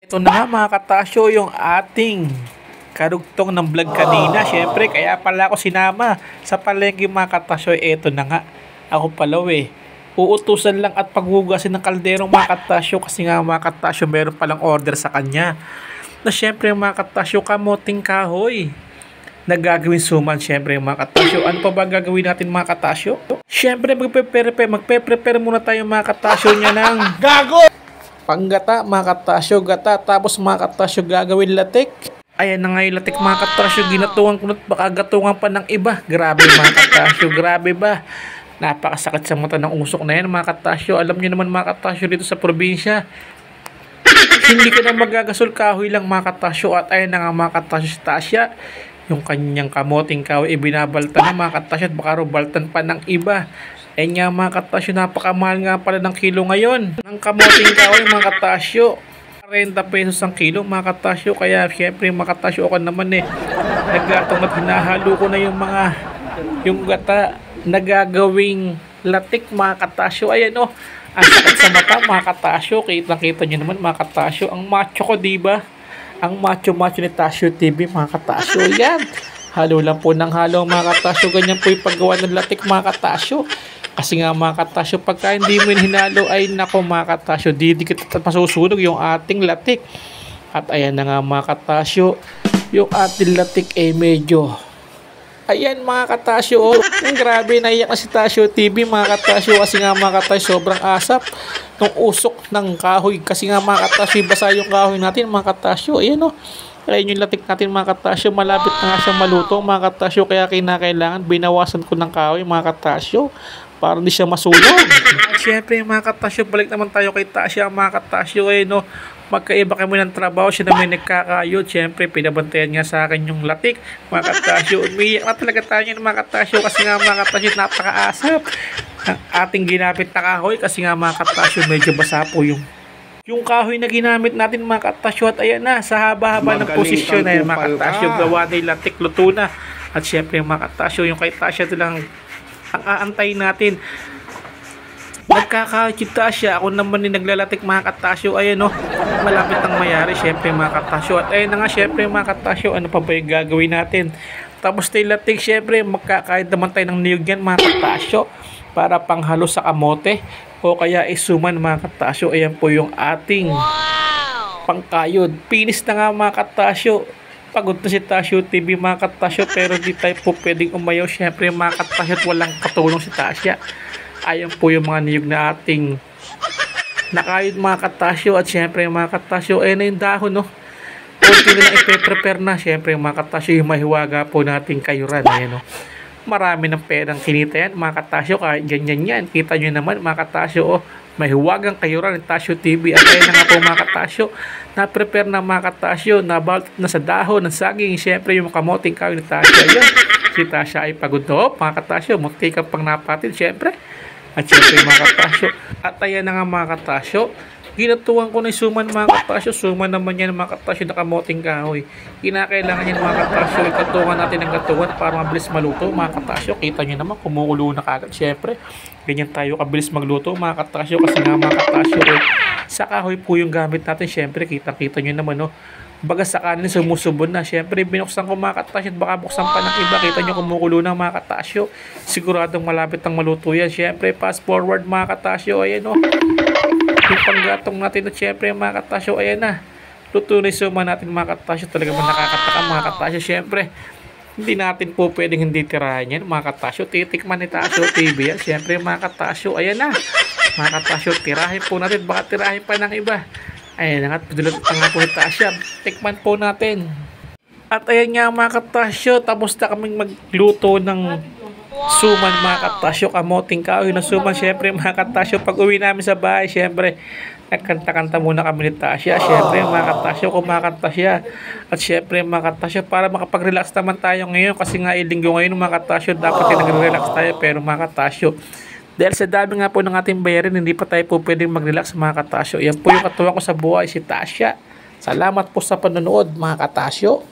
Ito na nga mga katasyo yung ating karugtong ng vlog kanina. Syempre, kaya pala ako sinama sa palengke mga katasyo. Ito na nga. Ako pala uutusan lang at paghugasin ng kalderong mga katasyo. Kasi nga mga katasyo, meron palang order sa kanya. Na syempre mga katasyo, kamoting kahoy na gagawin suman. Syempre mga katasyo, ano pa ba gagawin natin mga katasyo? Syempre magpe-prepare muna tayo mga katasyo niya ng gago! Panggata, mga katasyo, gata. Tapos mga katasyo, gagawin latik. Ayan na nga yung latik mga katasyo. Ginatuang kunot, baka gatungan pa ng iba. Grabe mga katasyo, grabe ba? Napakasakit sa mata ng usok na yan mga katasyo. Alam nyo naman mga katasyo dito sa probinsya. Hindi ka na magagasol, kahoy lang mga katasyo. At ayan na nga mga katasyo si Tasya. Yung kanyang kamoting kahoy, ibinabalta na mga katasyo. At baka rubaltan pa ng iba. Eh nga mga katasyo, napakamahal nga pala ng kilo ngayon ng kamoting kahoy mga katasyo. 40 pesos ang kilo mga katasyo. Kaya syempre mga katasyo, ako naman naggatong at hinahalo ko na yung gata na gagawing latik mga katasyo. Ayan ang sakit sa mata mga katasyo. Kita nyo naman mga katasyo, ang macho ko diba? Ang macho ni Tasyo TV mga katasyo. Yan, halo lang po ng halo mga katasyo. Ganyan po yung paggawa ng latik mga katasyo. Kasi nga mga katasyo, pagka hindi mo hinalo ay nako mga katasyo, didikit at masusunog yung ating latik. At ayan na nga mga katasyo, yung ating latik medyo ayan mga katasyo. Grabe, naiyak na si Tasyo TV mga katasyo. Kasi nga mga katasyo, sobrang asap ng usok ng kahoy. Kasi nga mga katasyo, basa yung kahoy natin mga katasyo. Ayan ayun yung latik natin mga katasyo. Malapit na nga siyang maluto mga katasyo. Kaya kinakailangan binawasan ko ng kahoy mga katasyo para hindi siya masunog. At syempre mga katasyo, balik naman tayo kay Tasya mga katasyo. Magkaiba kami ng trabaho, siya na may nagkakayod. Syempre pinabantayan nga sa akin yung latik mga katasyo. Umiyak na talaga tayo mga katasyo. Kasi nga mga katasyo, napakaasap ang ating ginamit na kahoy. Kasi nga mga katasyo, medyo basa po yung kahoy na ginamit natin mga katasyo. At ayan na, sa haba-haba ng posisyon na yun mga katasyo, gawa na yung latik, luto na. At syempre mga katasyo, yung kay Tasya ito lang ang aantay natin. Nagkakakita siya, ako naman naglalatik mga katasyo. Ayan malapit ang mayari syempre mga katasyo. At ayun na nga syempre mga katasyo, ano pa ba yung gagawin natin? Tapos tayo latik syempre, magkakain naman tayo ng niyog yan mga katasyo para panghalo sa kamote o kaya isuman mga katasyo. Ayan po yung ating pangkayod. Pinis na nga mga katasyo. Pagod na si Tasyo TV mga katasyo, pero di tayo po pwedeng umayaw syempre mga katasyo at walang katulong si Tasya. Ayan po yung mga niyog na ating nakayod mga katasyo. At syempre mga katasyo, ayan na yung dahon kunti na lang ipe-prepare na syempre mga katasyo, yung mahiwaga po nating kayuran. Ayan marami ng perang kinita yan mga katasyo, kahit ganyan yan. Kita nyo naman mga katasyo, mahiwagang kayuran ng Tasyo TV. At ayan na nga po mga katasyo, na-prepare na mga katasyo, nabalot na sa dahon ng saging syempre yung kamoting kahoy ni Tasya. Ayan, si Tasya ay pagod na mga katasyo, munti ka pang napatid syempre. At syempre mga katasyo, at ayan na nga mga katasyo, ginatuan ko na yung suman mga katasyo. Suman naman yan mga katasyo na kamoting kahoy. Kinakailangan yan mga katasyo, ikatungan natin ang gatuan para mabilis maluto mga katasyo. Kita nyo naman, kumukulo na kagad syempre. Ganyan tayo kabilis magluto mga katasyo. Kasi nga mga katasyo, sa kahoy po yung gamit natin syempre. Kita nyo naman baga sa kanin sumusubon na. Syempre binuksan ko mga katasyo at baka buksan pa ng iba. Kita nyo kumukulo na mga katasyo. Siguradong malapit ang maluto yan. Syempre fast forward mga katasyo. Ayan yung panggatong natin at syempre mga katasyo, ayan na. Luto na yung suman natin mga katasyo. Talaga man nakakataka mga katasyo. Syempre hindi natin po pwedeng hindi tirahan yan mga katasyo. Titikman ni Tasyo TV yan. Syempre mga katasyo, ayan na. Mga katasyo, tirahin po natin. Baka tirahin pa ng iba. Ayan na nga, padulot nga po ni Tasya. Tikman po natin. At ayan nga mga katasyo, tapos na kaming magluto ng suman mga katasyo, kamoting kahoy na suman. Syempre mga katasyo, pag uwi namin sa bahay, syempre nagkanta-kanta muna kami ni Tasya. Syempre mga katasyo, kumakanta siya. At syempre mga katasyo, para makapag-relax naman tayo ngayon. Kasi nga ilinggo ngayon mga katasyo, dapat nag-relax tayo. Pero mga katasyo, dahil sa dami nga po ng ating bayarin, hindi pa tayo po pwedeng mag-relax mga katasyo. Yan po yung katuwa ko sa buhay, si Tasya. Salamat po sa panonood mga katasyo.